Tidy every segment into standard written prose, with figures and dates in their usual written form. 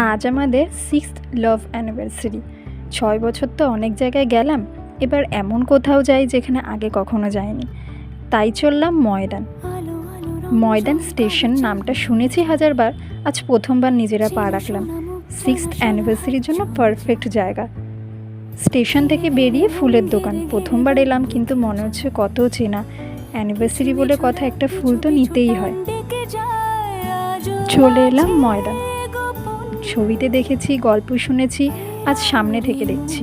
আজ আমাদের 6th লাভ anniversary. 6 বছর তো অনেক জায়গায় গেলাম, এবার এমন কোথাও যাই যেখানে আগে কখনো যাইনি। তাই চললাম ময়দান। ময়দান স্টেশন নামটা শুনেছি হাজারবার, আজ প্রথমবার নিজেরা পা রাখলাম। 6th অ্যানিভার্সারির জন্য পারফেক্ট জায়গা। স্টেশন থেকে বেরিয়ে ফুলের দোকান, প্রথমবার এলাম কিন্তু মনে হচ্ছে কত চেনা। অ্যানিভার্সারি বলে কথা, একটা ফুল তো নিতেই হয়। চলে এলাম ময়দান। ছবিতে দেখেছি, গল্প শুনেছি, আজ সামনে থেকে দেখছি।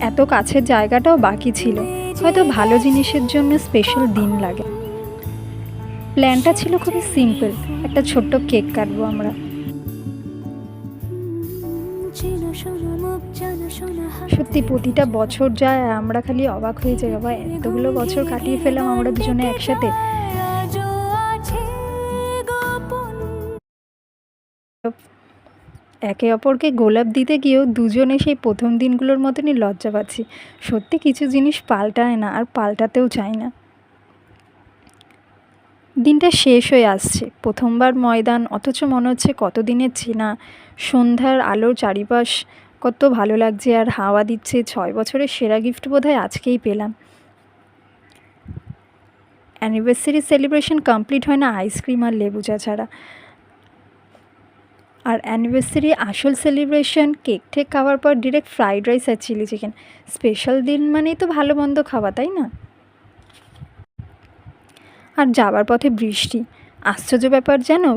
এত কাছের জায়গাটাও বাকি ছিল, হয়তো ভালো জিনিসের জন্য স্পেশাল দিন লাগে। প্ল্যানটা ছিল খুবই সিম্পল, একটা ছোট্ট কেক কাটবো আমরা। সত্যি প্রতিটা বছর যায় আর আমরা খালি অবাক হয়ে যাই, বাবা এতগুলো বছর কাটিয়ে ফেলাম আমরা দুজনে একসাথে। একে অপরকে গোলাপ দিতে গিয়েও দুজনে সেই প্রথম দিনগুলোর মতনই লজ্জা পাচ্ছি। সত্যি কিছু জিনিস পাল্টায় না, আর পাল্টাতেও চাই না। দিনটা শেষ হয়ে আসছে, প্রথমবার ময়দান, অথচ মনে হচ্ছে কতদিনের চেনা। সন্ধ্যার আলোর চারিপাশ কত ভালো লাগছে, আর হাওয়া দিচ্ছে। 6 বছরের সেরা গিফট বোধহয় আজকেই পেলাম। অ্যানিভার্সারি সেলিব্রেশন কমপ্লিট হয় না আইসক্রিম আর লেবু চা ছাড়া। আর অ্যানিভার্সারি আসল সেলিব্রেশন কেক ঠেক খাওয়ার পর ডিরেক্ট ফ্রাইড রাইস আর চিলি চিকেন। স্পেশাল দিন মানেই তো ভালো মন্দ খাওয়া, তাই না? আর যাবার পথে বৃষ্টি। আশ্চর্য ব্যাপার জানো,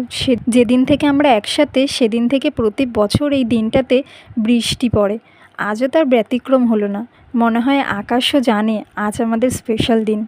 যেদিন থেকে আমরা একসাথে সেদিন থেকে প্রতি বছর এই দিনটাতে বৃষ্টি পড়ে। আজও তার ব্যতিক্রম হলো না। মনে হয় আকাশও জানে আজ আমাদের স্পেশাল দিন।